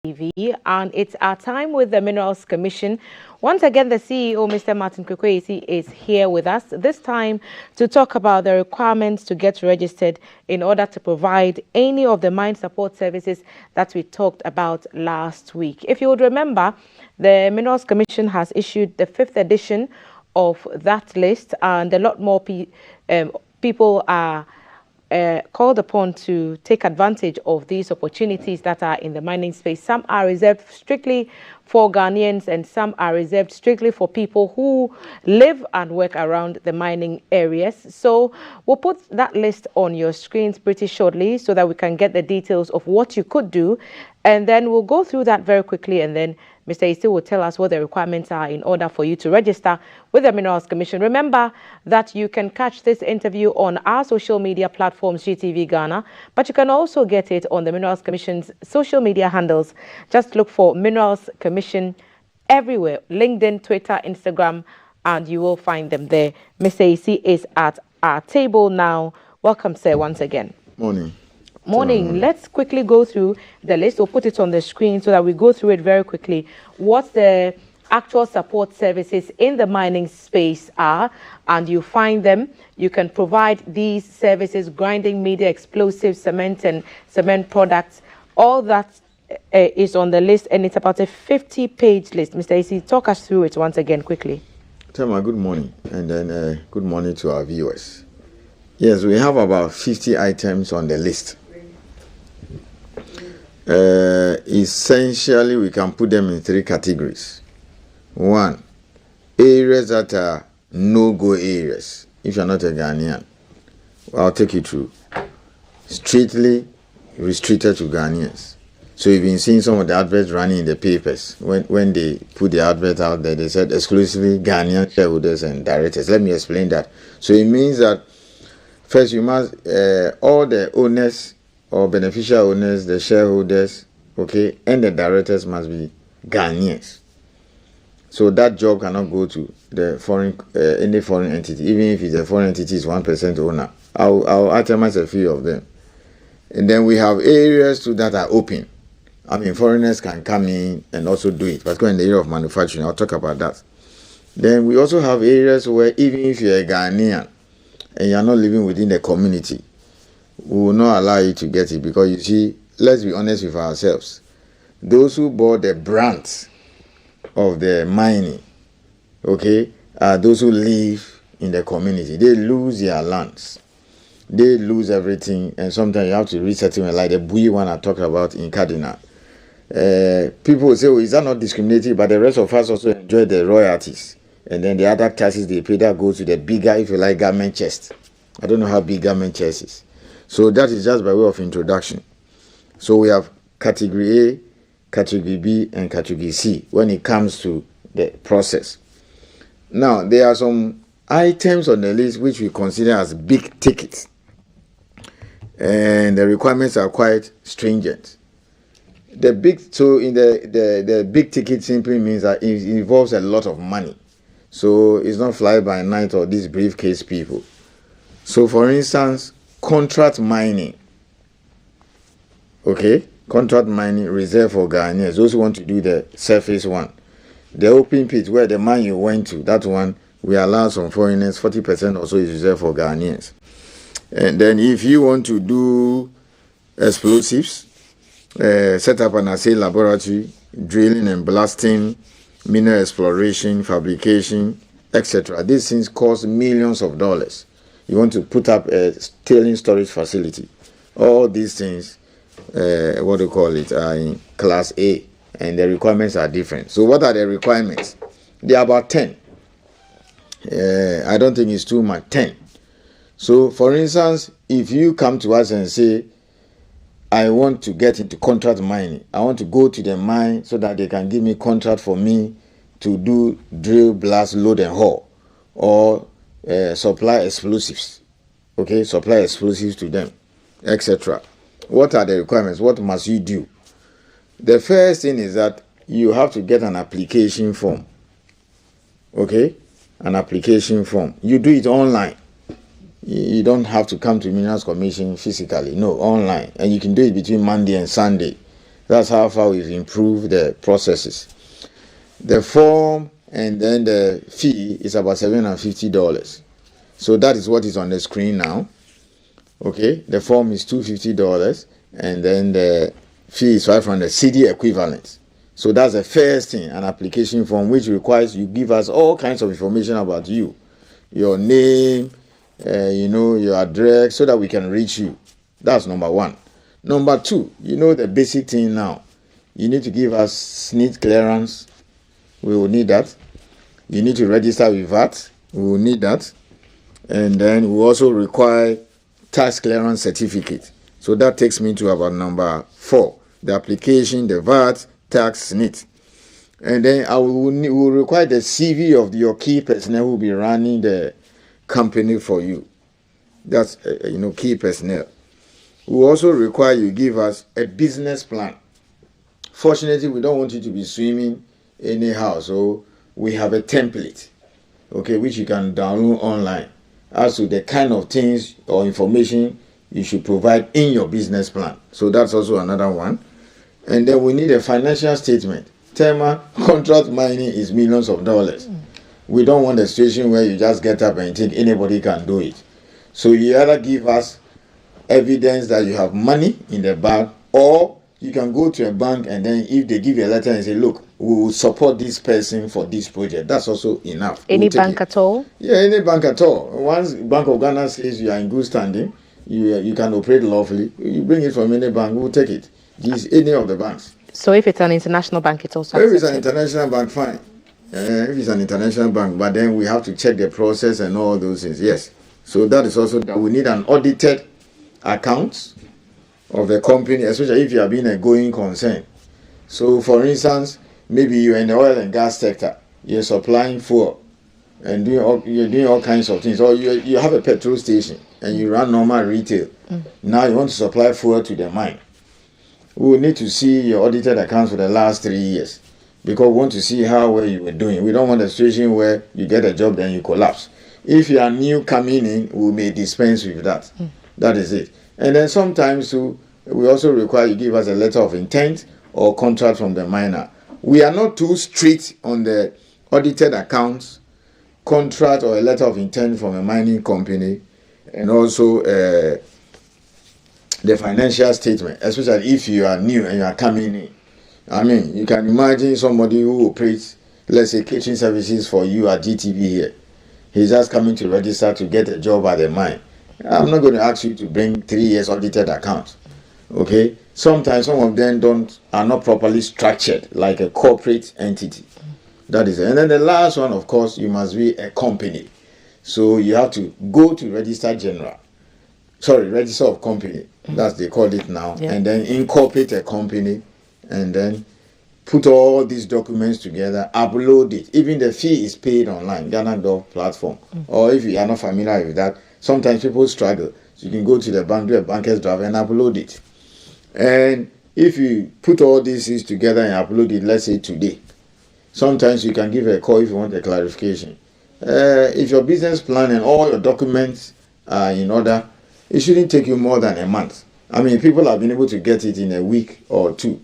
TV, and it's our time with the Minerals Commission. Once again, the CEO, Mr. Martin Kwekwesi, is here with us, this time to talk about the requirements to get registered in order to provide any of the mine support services that we talked about last week. If you would remember, the Minerals Commission has issued the 5th edition of that list, and a lot more people are called upon to take advantage of these opportunities that are in the mining space. Some are reserved strictly for Ghanaians, and some are reserved strictly for people who live and work around the mining areas. So we'll put that list on your screens pretty shortly so that we can get the details of what you could do. And then we'll go through that very quickly, and then Mr. Isi will tell us what the requirements are in order for you to register with the Minerals Commission. Remember that you can catch this interview on our social media platforms, GTV Ghana, but you can also get it on the Minerals Commission's social media handles. Just look for Minerals Commission everywhere, LinkedIn, Twitter, Instagram, and you will find them there. Mr. Isi is at our table now. Welcome, sir, once again. Morning. Morning. Let's quickly go through the list. We'll put it on the screen so that we go through it very quickly. What the actual support services in the mining space are, and you find them. You can provide these services: grinding media, explosives, cement and cement products. All that is on the list, and it's about a 50-page list. Mr. Isi, talk us through it once again quickly. Thelma, good morning, and then good morning to our viewers. Yes, we have about 50 items on the list. Essentially, we can put them in 3 categories. 1, areas that are no-go areas. If you're not a Ghanaian, I'll take you through. Strictly restricted to Ghanaians. So you've been seeing some of the adverts running in the papers. When they put the advert out there, they said exclusively Ghanaian shareholders and directors. Let me explain that. So it means that first you must, all the owners or beneficial owners, the shareholders, okay, and the directors must be Ghanaians. So that job cannot go to the foreign, any foreign entity, even if it's a foreign entity is 1% owner. I'll itemize a few of them. And then we have areas too that are open. I mean, foreigners can come in and also do it, particularly in the area of manufacturing. I'll talk about that. Then we also have areas where even if you're a Ghanaian and you're not living within the community, we will not allow you to get it, because you see, let's be honest with ourselves. Those who bought the brands of the mining, okay, are those who live in the community. They lose their lands. They lose everything, and sometimes you have to resettlement, like the Bui one I talked about in Cardinal. People will say, oh, is that not discriminating? But the rest of us also enjoy the royalties. And then the other taxes they pay, that goes to the bigger, if you like, government chest. I don't know how big government chest is. So that is just by way of introduction. So we have category A, category B, and category C when it comes to the process. Now, there are some items on the list which we consider as big tickets. And the requirements are quite stringent. So in the big ticket simply means that it involves a lot of money. So it's not fly by night or these briefcase people. So for instance, contract mining, okay, contract mining reserved for Ghanaians, those who want to do the surface one. The open pit where the mine you went to, that one, we allow some foreigners, 40% or so is reserved for Ghanaians. And then if you want to do explosives, set up an assay laboratory, drilling and blasting, mineral exploration, fabrication, etc. These things cost millions of dollars. You want to put up a tailing storage facility. All these things, what do you call it, are in class A, and the requirements are different. So what are the requirements? They are about 10. I don't think it's too much, 10. So for instance, if you come to us and say, I want to get into contract mining, I want to go to the mine so that they can give me contract for me to do drill, blast, load and haul, or supply explosives, okay, supply explosives to them, etc. What are the requirements? What must you do? The first thing is that you have to get an application form, okay, an application form. You do it online. You don't have to come to Minerals Commission physically, no, online, and you can do it between Monday and Sunday. That's how far we've improved the processes. The form and then the fee is about $750. So that is what is on the screen now. Okay, the form is $250 and then the fee is 500 CD equivalent. So that's the first thing, an application form which requires you give us all kinds of information about you, your name, your address, so that we can reach you. That's number one. Number two, the basic thing now. You need to give us SNIT clearance. We will need that. You need to register with VAT. We will need that. And then we also require tax clearance certificate. So that takes me to about number 4. The application, the VAT, tax, SNIT. And then we will require the CV of your key personnel who will be running the company for you. That's, key personnel. We also require you give us a business plan. Fortunately, we don't want you to be swimming anyhow, so we have a template, okay, which you can download online as to the kind of things or information you should provide in your business plan. So that's also another one. And then we need a financial statement. Tema, contract mining is millions of dollars. We don't want a situation where you just get up and think anybody can do it. So you either give us evidence that you have money in the bank, or you can go to a bank and then if they give you a letter and say, look, we will support this person for this project. That's also enough. Any bank at all? Yeah, any bank at all. Once Bank of Ghana says you are in good standing, you can operate lawfully, you bring it from any bank, we'll take it. Use any of the banks. So if it's an international bank, it's also If it's an international bank, fine. If it's an international bank, but then we have to check the process and all those things. Yes. So that is also that we need an audited account of the company, especially if you are being a going concern. So for instance, maybe you're in the oil and gas sector, you're supplying fuel and you're doing all kinds of things, or you have a petrol station and you run normal retail. Now you want to supply fuel to the mine. We will need to see your audited accounts for the last 3 years, because we want to see how well you were doing. We don't want a situation where you get a job then you collapse. If you are new coming in, we may dispense with that. That is it. And then sometimes too, we also require you give us a letter of intent or contract from the miner. We are not too strict on the audited accounts, contract or a letter of intent from a mining company, and also the financial statement, especially if you are new and you are coming in. I mean, you can imagine somebody who operates, let's say, catering services for you at GTV here. He's just coming to register to get a job at the mine. I'm not going to ask you to bring 3 years audited accounts. Okay? Sometimes some of them are not properly structured like a corporate entity. That is it. And then the last one, of course, you must be a company. So you have to go to register of company. That's they call it now. Yeah. And then incorporate a company and then put all these documents together, upload it. Even the fee is paid online, Ghana Gov platform. Or if you are not familiar with that, sometimes people struggle. So you can go to the bank, do a banker's draft and upload it. And if you put all these things together and upload it, let's say today, sometimes you can give a call if you want a clarification. If your business plan and all your documents are in order, it shouldn't take you more than a month. I mean, people have been able to get it in a week or 2.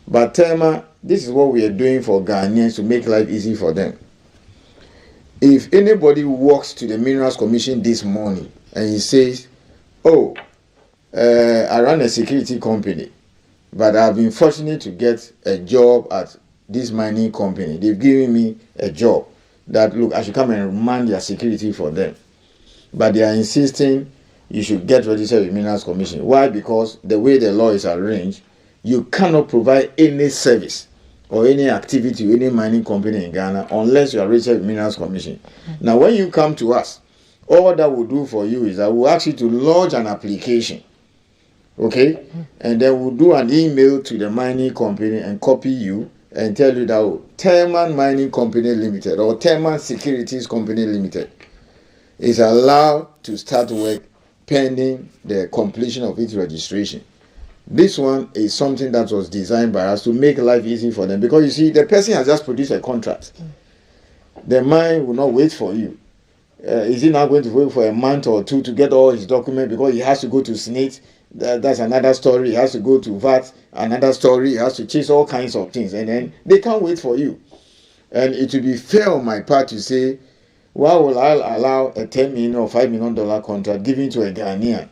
But Tema, this is what we are doing for Ghanaians to make life easy for them. If anybody walks to the Minerals Commission this morning and he says, oh, I run a security company, but I've been fortunate to get a job at this mining company. They've given me a job that, look, I should come and man their security for them. But they are insisting you should get registered with Minerals Commission. Why? Because the way the law is arranged, you cannot provide any service or any activity to any mining company in Ghana unless you are registered with Minerals Commission. Now, when you come to us, all that we'll do for you is that we'll ask you to lodge an application, okay? And then we'll do an email to the mining company and copy you and tell you that Terman Mining Company Limited or Terman Securities Company Limited is allowed to start work pending the completion of its registration. This one is something that was designed by us to make life easy for them, because you see, the person has just produced a contract. The mine will not wait for you. Is he now going to wait for a month or 2 to get all his documents because he has to go to SNIT That's another story. He has to go to VAT, another story. He has to chase all kinds of things, and then they can't wait for you. And it will be fair on my part to say, why will I allow a $10 million or $5 million contract given to a Ghanaian,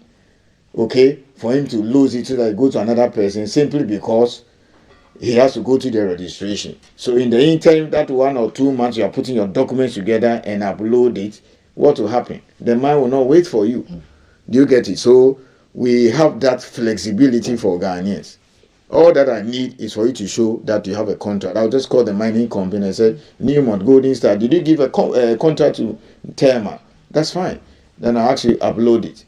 okay, for him to lose it so that it go to another person simply because he has to go to the registration. So in the interim, that 1 or 2 months you are putting your documents together and upload it, what will happen? The man will not wait for you. Do you get it? So we have that flexibility for Ghanaians. All that I need is for you to show that you have a contract. I'll just call the mining company and say, Newmont, Golden Star, did you give a contract to Terma? That's fine. Then I'll actually upload it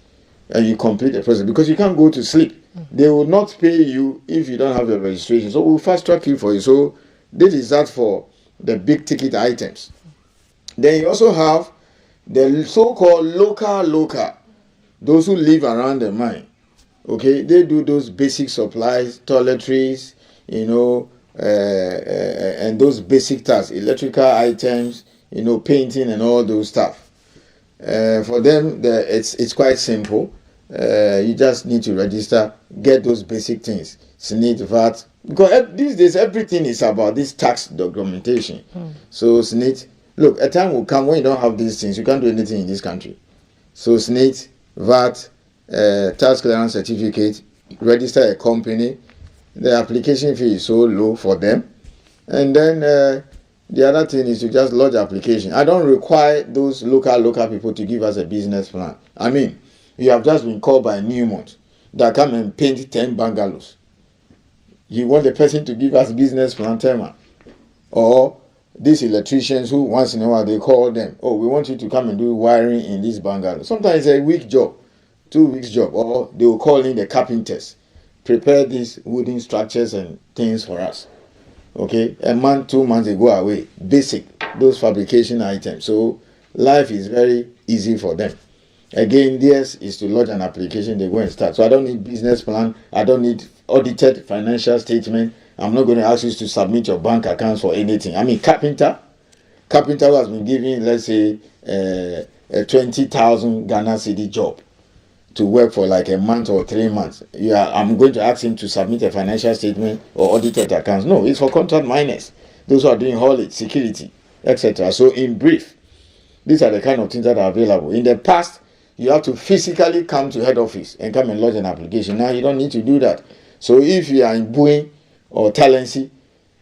and you complete the process, because you can't go to sleep. They will not pay you if you don't have your registration. So we'll fast track you for you. So this is that for the big ticket items. Then you also have the so-called local, those who live around the mine. Okay, they do those basic supplies, toiletries, and those basic tasks, electrical items, painting and all those stuff. For them, it's quite simple. You just need to register, get those basic things, SNIT, VAT, because these days everything is about this tax documentation. So SNIT, look, a time will come when you don't have these things, you can't do anything in this country. So SNIT, VAT, tax clearance certificate, register a company. The application fee is so low for them, and then the other thing is to just lodge application. I don't require those local people to give us a business plan. I mean, you have just been called by Newmont that come and paint 10 bungalows. You want the person to give us business plan, Terma, or these electricians who once in a while they call them, oh, we want you to come and do wiring in this bungalow. Sometimes it's a week job, 2 weeks job, or they will call in the carpenters, prepare these wooden structures and things for us. Okay, a month, 2 months, they go away. Basic, those fabrication items. So life is very easy for them. Again, theirs is to lodge an application, they go and start. So I don't need business plan, I don't need audited financial statement. I'm not going to ask you to submit your bank accounts for anything. I mean, carpenter who has been given, let's say, a 20,000 Ghana cedi job to work for like a month or 3 months. I'm going to ask him to submit a financial statement or audited accounts. No, it's for contract miners, those who are doing haulage, security, etc. So in brief, these are the kind of things that are available. In the past, you have to physically come to head office and come and lodge an application. Now you don't need to do that. So if you are in Buin or Talensi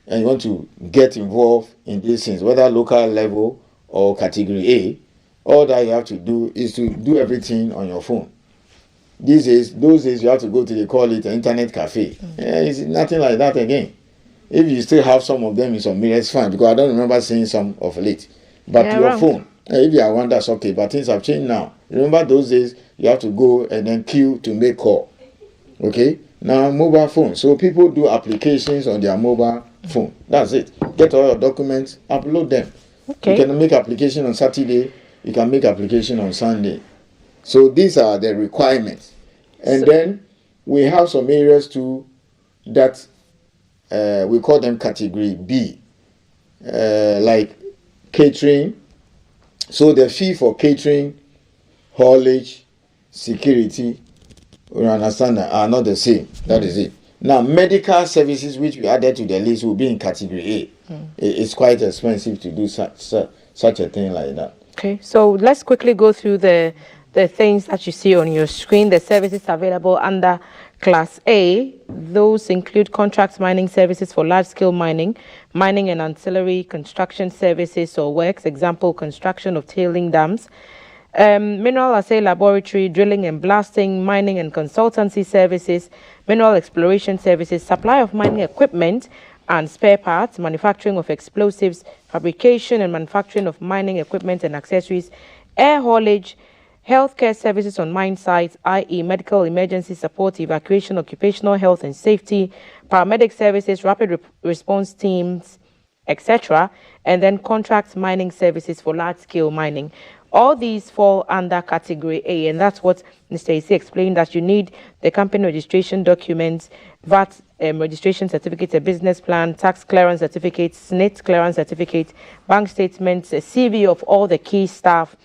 and you want to get involved in these things, whether local level or category A, all that you have to do is to do everything on your phone. Those days you have to go to, they call it an internet cafe. It's nothing like that again. If you still have some of them in some areas, fine, because I don't remember seeing some of late. But your phone, if you are one, that's okay. But things have changed now. Remember those days, you have to go and then queue to make call. Okay? Now, mobile phone. So people do applications on their mobile phone. That's it. Get all your documents, upload them. Okay. You can make application on Saturday. You can make application on Sunday. So these are the requirements. And then we have some areas too that we call them category B, like catering. So the fee for catering, haulage, security, we understand that are not the same. That is it. Now, medical services, which we added to the list, will be in category A. It's quite expensive to do such a thing like that. Okay, so let's quickly go through the things that you see on your screen, the services available under Class A. Those include contract mining services for large-scale mining and ancillary construction services or works, example, construction of tailing dams, mineral assay laboratory, drilling and blasting, mining and consultancy services, mineral exploration services, supply of mining equipment and spare parts, manufacturing of explosives, fabrication and manufacturing of mining equipment and accessories, air haulage, healthcare services on mine sites, i.e. medical emergency support, evacuation, occupational health and safety, paramedic services, rapid response teams, etc., and then contract mining services for large-scale mining. All these fall under category A, and that's what Mr. Isi explained, that you need the company registration documents, VAT registration certificate, a business plan, tax clearance certificate, SNIT clearance certificate, bank statements, a CV of all the key staff,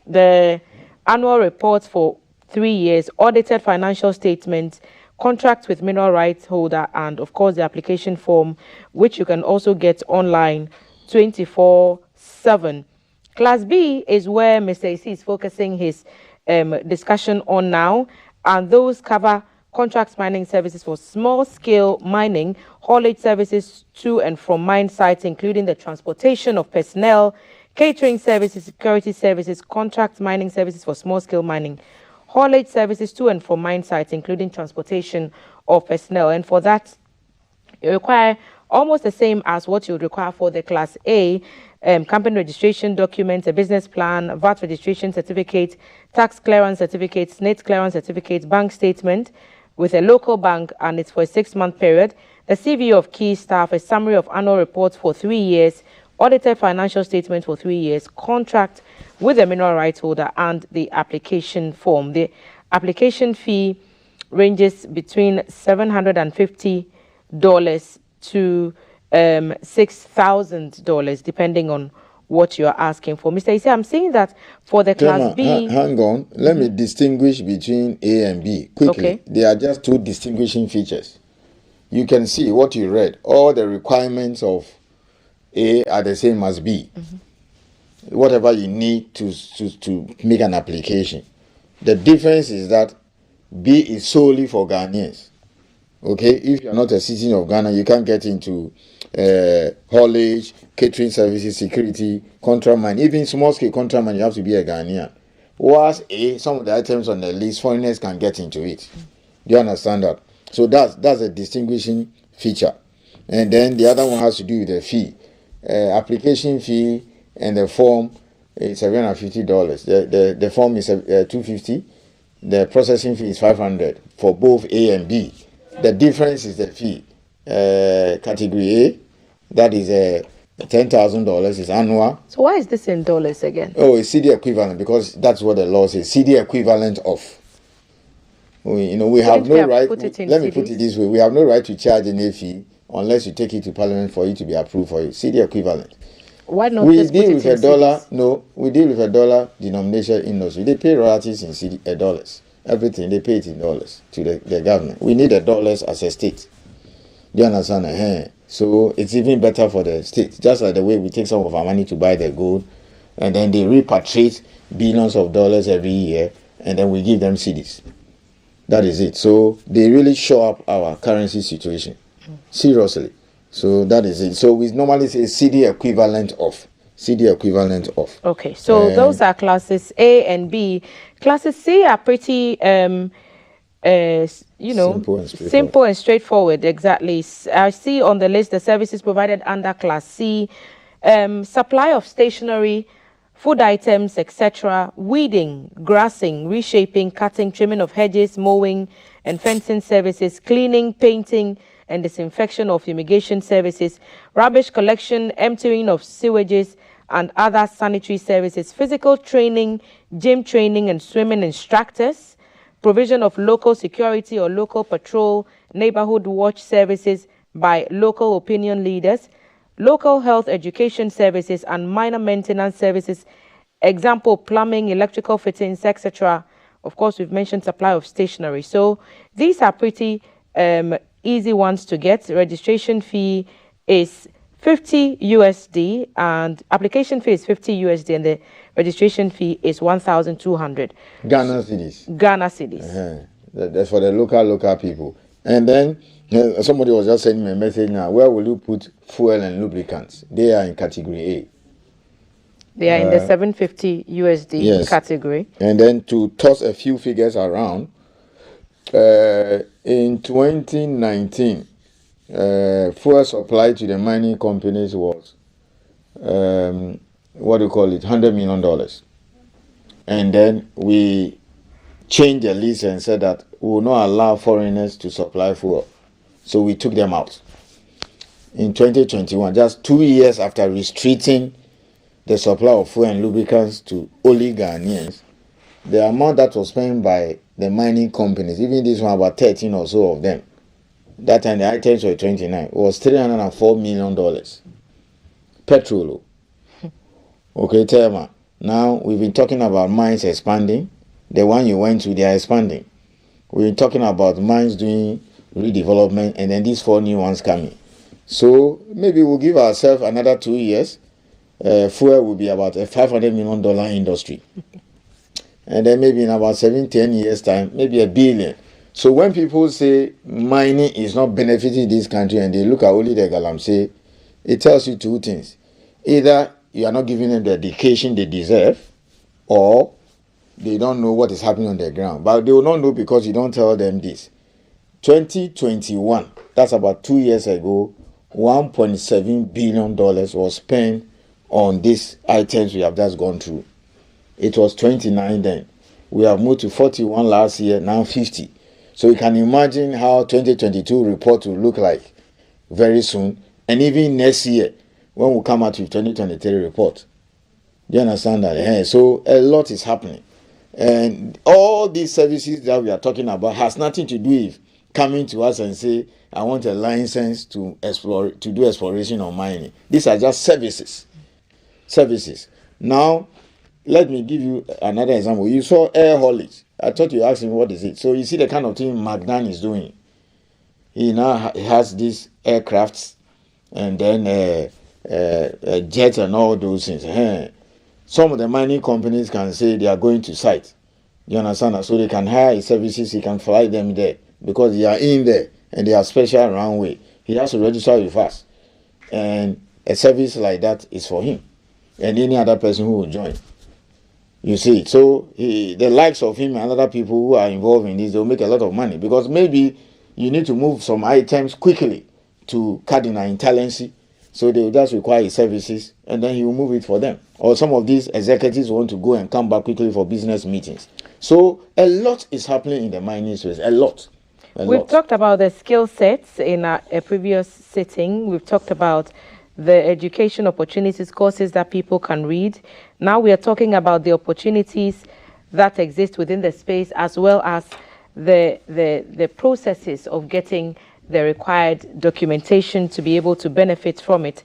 the annual reports for 3 years, audited financial statements, contract with mineral rights holder, and of course the application form, which you can also get online 24/7. Class B is where Mr. Isi is focusing his discussion on now, and those cover contract mining services for small-scale mining, haulage services to and from mine sites, including the transportation of personnel, catering services, security services, contract mining services for small-scale mining, haulage services to and from mine sites, including transportation of personnel. And for that, you require almost the same as what you would require for the Class A, company registration documents, a business plan, VAT registration certificate, tax clearance certificate, SNIT clearance certificate, bank statement with a local bank, and it's for a 6-month period, the CV of key staff, a summary of annual reports for 3 years, audited financial statement for 3 years, contract with the mineral rights holder, and the application form. The application fee ranges between $750 to $6,000, depending on what you're asking for. Mr. Isi, I'm saying that for the Class B... Hang on. Let me distinguish between A and B quickly. Okay. They are just two distinguishing features. You can see what you read. All the requirements of A are the same as B. Whatever you need to make an application. The difference is that B is solely for Ghanaians. Okay, if you're not a citizen of Ghana, you can't get into haulage, catering services, security, contract mine, even small-scale contract mine. You have to be a Ghanaian. Whilst some of the items on the list, foreigners can get into it. Do you understand that? So that's a distinguishing feature. And then the other one has to do with the fee, application fee, and the form is $750. The form is $250. The processing fee is $500 for both A and B. The difference is the fee. Category A, that is $10,000, is annual. So why is this in dollars again? Oh, it's CD equivalent, because that's what the law says. CD equivalent of. We have no right. Let me put it this way: we have no right to charge any fee unless you take it to Parliament for it to be approved for you. CD equivalent. Why not? We deal with a dollar. No, we deal with a dollar denomination industry. They pay royalties in dollars. Everything they pay it in dollars to the government. We need the dollars as a state. Do you understand? So it's even better for the state. Just like the way we take some of our money to buy the gold, and then they repatriate billions of dollars every year, and then we give them cedis. That is it. So they really show up our currency situation. Seriously. So that is it. So we normally say CD equivalent of. CD equivalent of. Okay, so those are classes A and B. Classes C are pretty, simple and straightforward. Exactly. I see on the list the services provided under Class C, supply of stationery, food items, etc., weeding, grassing, reshaping, cutting, trimming of hedges, mowing and fencing services, cleaning, painting, and disinfection of fumigation services, rubbish collection, emptying of sewages, and other sanitary services, physical training, gym training and swimming instructors, provision of local security or local patrol, neighborhood watch services by local opinion leaders, local health education services, and minor maintenance services, example, plumbing, electrical fittings, etc. Of course, we've mentioned supply of stationery. So these are pretty easy ones to get. Registration fee is $50 and application fee is $50 and the registration fee is 1,200 Ghana cedis. Ghana cedis. That's for the local people. And then somebody was just sending me a message now. Where will you put fuel and lubricants? They are in category A. They are in the $750 category. And then to toss a few figures around, in 2019, fuel supply to the mining companies was $100 million. And then we changed the list and said that we will not allow foreigners to supply fuel. So we took them out. In 2021, just 2 years after restricting the supply of fuel and lubricants to only Ghanaians, the amount that was spent by the mining companies, even this one, about 13 or so of them, that time the items were 29, was $304 million. Petrol. Okay, Tema. Now we've been talking about mines expanding, The one you went to, they are expanding. We're talking about mines doing redevelopment, and then these 4 new ones coming. So maybe we'll give ourselves another 2 years. Fuel will be about a $500 million industry. And then maybe in about 7-10 years' time, maybe $1 billion. So when people say mining is not benefiting this country and they look at only the galamsey, it tells you 2 things. Either you are not giving them the education they deserve, or they don't know what is happening on the ground. But they will not know because you don't tell them this. 2021, that's about 2 years ago, $1.7 billion was spent on these items we have just gone through. It was 29 then. We have moved to 41 last year, now 50. So you can imagine how 2022 report will look like very soon. And even next year, when we come out with 2023 report. Do you understand that? So a lot is happening. And all these services that we are talking about has nothing to do with coming to us and say, I want a license to explore, to do exploration or mining. These are just services. Now, let me give you another example. You saw air haulage. I thought you asked him what is it. So you see the kind of thing Magnan is doing. He now has these aircrafts and then jets and all those things. Some of the mining companies can say they are going to site. You understand that? So they can hire his services, he can fly them there because they are in there and they have special runway. He has to register with us. And a service like that is for him and any other person who will join. You see, so the likes of him and other people who are involved in this, they'll make a lot of money because maybe you need to move some items quickly to Cardinal Intelligence, so they will just require his services and then he will move it for them. Or some of these executives want to go and come back quickly for business meetings. So a lot is happening in the mining space, a lot. We've talked about the skill sets in a previous sitting. We've talked about the education opportunities, courses that people can read. Now we are talking about the opportunities that exist within the space, as well as the processes of getting the required documentation to be able to benefit from it.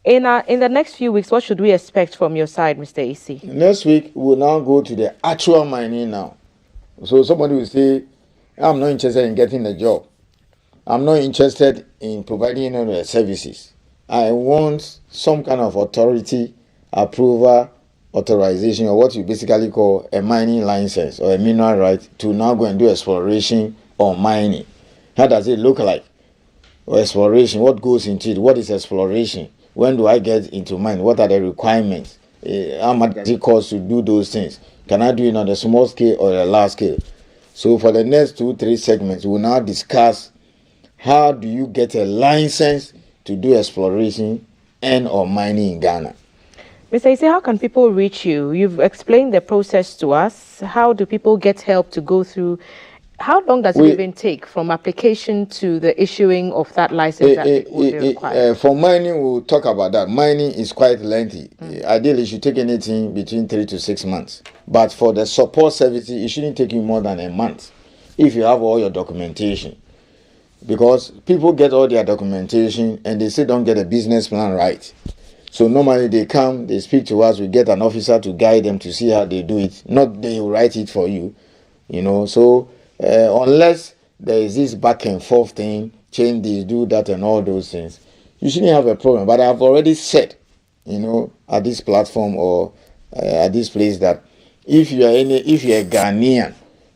In the next few weeks, what should we expect from your side, Mr. AC? Next week, we'll now go to the actual mining now. So somebody will say, I'm not interested in getting a job. I'm not interested in providing any services. I want some kind of authority, approval, authorization, or what you basically call a mining license or a mineral right to now go and do exploration or mining. How does it look like? Or exploration, what goes into it? What is exploration? When do I get into mining? What are the requirements? How much does it cost to do those things? Can I do it on a small scale or a large scale? So for the next 2-3 segments, we'll now discuss how do you get a license to do exploration and or mining in Ghana. Mr. AC, how can people reach you? You've explained the process to us. How do people get help to go through? How long does it even take from application to the issuing of that license that would be required? For mining, we'll talk about that. Mining is quite lengthy. Ideally, it should take anything between 3 to 6 months. But for the support services, it shouldn't take you more than a month if you have all your documentation. Because people get all their documentation and they still don't get a business plan right. So normally they come, they speak to us, we get an officer to guide them to see how they do it. Not they will write it for you, So unless there is this back and forth thing, change this, do that and all those things, you shouldn't have a problem. But I've already said, at this platform or at this place that if you're a Ghanaian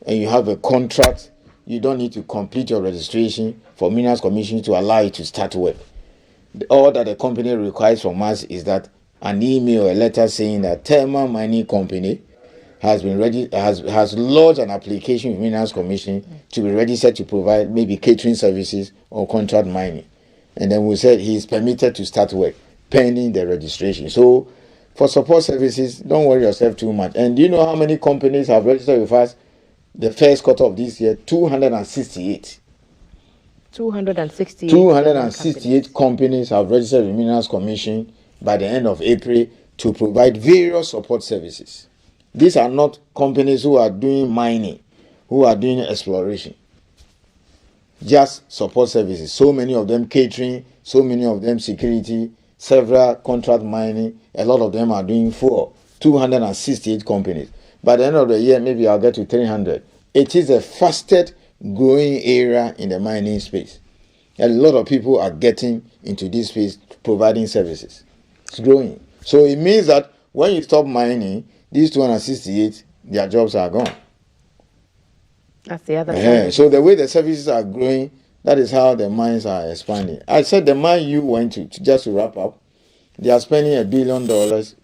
and you have a contract, you don't need to complete your registration for Minerals Commission to allow you to start work. All that the company requires from us is that an email or a letter saying that Tema Mining Company has been has lodged an application with Minerals Commission to be registered to provide maybe catering services or contract mining. And then we said he is permitted to start work pending the registration. So for support services, don't worry yourself too much. And do you know how many companies have registered with us the first quarter of this year? 268. 268 companies have registered with Minerals Commission by the end of April to provide various support services. These are not companies who are doing mining, who are doing exploration. Just support services. So many of them catering, so many of them security, several contract mining. A lot of them are doing for 268 companies. By the end of the year, maybe I'll get to 300. It is the fastest growing area in the mining space. A lot of people are getting into this space, providing services. It's growing. So it means that when you stop mining, these 268, their jobs are gone. That's the other side. So the way the services are growing, that is how the mines are expanding. I said the mine you went to just to wrap up, they are spending $1 billion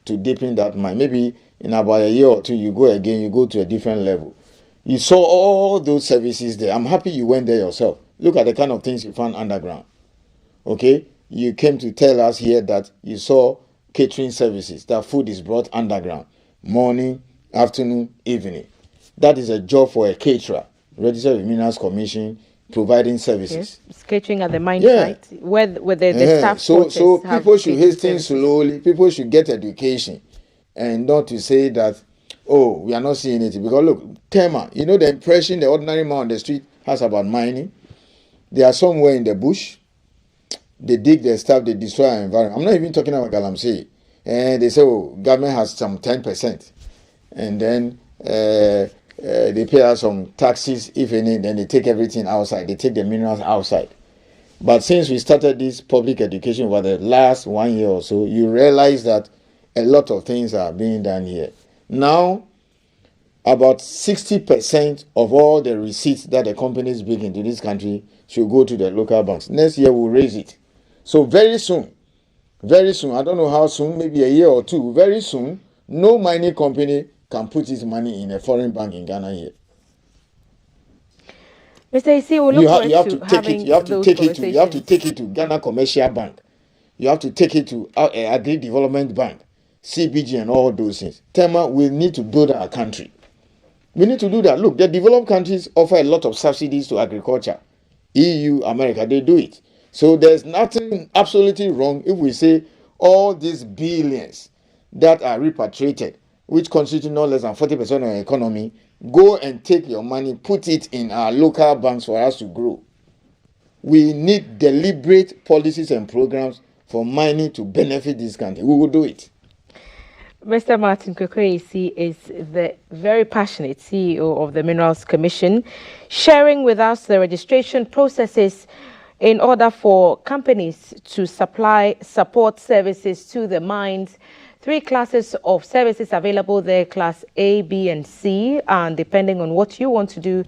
to deepen that mine. Maybe in about a year or two, you go again, you go to a different level. You saw all those services there. I'm happy you went there yourself. Look at the kind of things you found underground. Okay? You came to tell us here that you saw catering services, that food is brought underground, morning, afternoon, evening. That is a job for a caterer, registered with Minerals Commission, providing services. Yes. Catering at the mine site, where the staff so people should hasten slowly. People should get education, and not to say that, oh, we are not seeing it. Because look, Tema, you know the impression the ordinary man on the street has about mining. They are somewhere in the bush. They dig their stuff, they destroy our environment. I'm not even talking about Galamsey. And they say, oh, government has some 10%. And then they pay us some taxes, if any, then they take everything outside. They take the minerals outside. But since we started this public education over the last 1 year or so, you realize that a lot of things are being done here. Now, about 60% of all the receipts that the companies bring into this country should go to the local banks. Next year, we'll raise it. So very soon, I don't know how soon, maybe a year or two, very soon, no mining company can put its money in a foreign bank in Ghana here. Mr. Isi, we'll look forward to you have to take it to Ghana Commercial Bank. You have to take it to Agri Development Bank, CBG, and all those things. Tema, we need to build our country. We need to do that. Look, the developed countries offer a lot of subsidies to agriculture. EU, America, they do it. So there's nothing absolutely wrong if we say all these billions that are repatriated, which constitute no less than 40% of our economy, go and take your money, put it in our local banks for us to grow. We need deliberate policies and programs for mining to benefit this country. We will do it. Mr. Martin Kwekwesi is the very passionate CEO of the Minerals Commission, sharing with us the registration processes in order for companies to supply support services to the mines. 3 classes of services available there, class A, B, and C, and depending on what you want to do,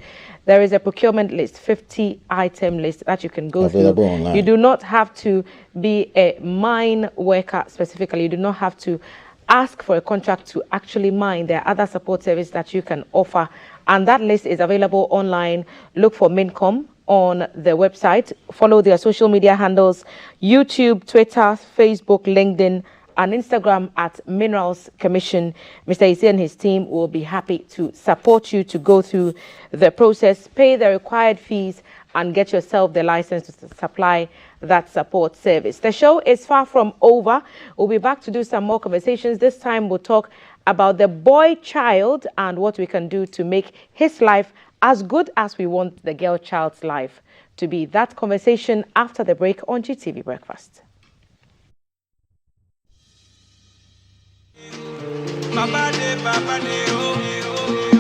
there is a procurement list, 50-item list that you can go available through. Online. You do not have to be a mine worker specifically. You do not have to ask for a contract to actually mine. There are other support services that you can offer, and that list is available online. Look for Mincom on the website. Follow their social media handles: YouTube, Twitter, Facebook, LinkedIn, and Instagram at Minerals Commission. Mr. Isi and his team will be happy to support you to go through the process, pay the required fees, and get yourself the license to supply that support service. The show is far from over. We'll be back to do some more conversations. This time we'll talk about the boy child and what we can do to make his life as good as we want the girl child's life to be. That conversation after the break on GTV Breakfast. Papa de, oh, oh.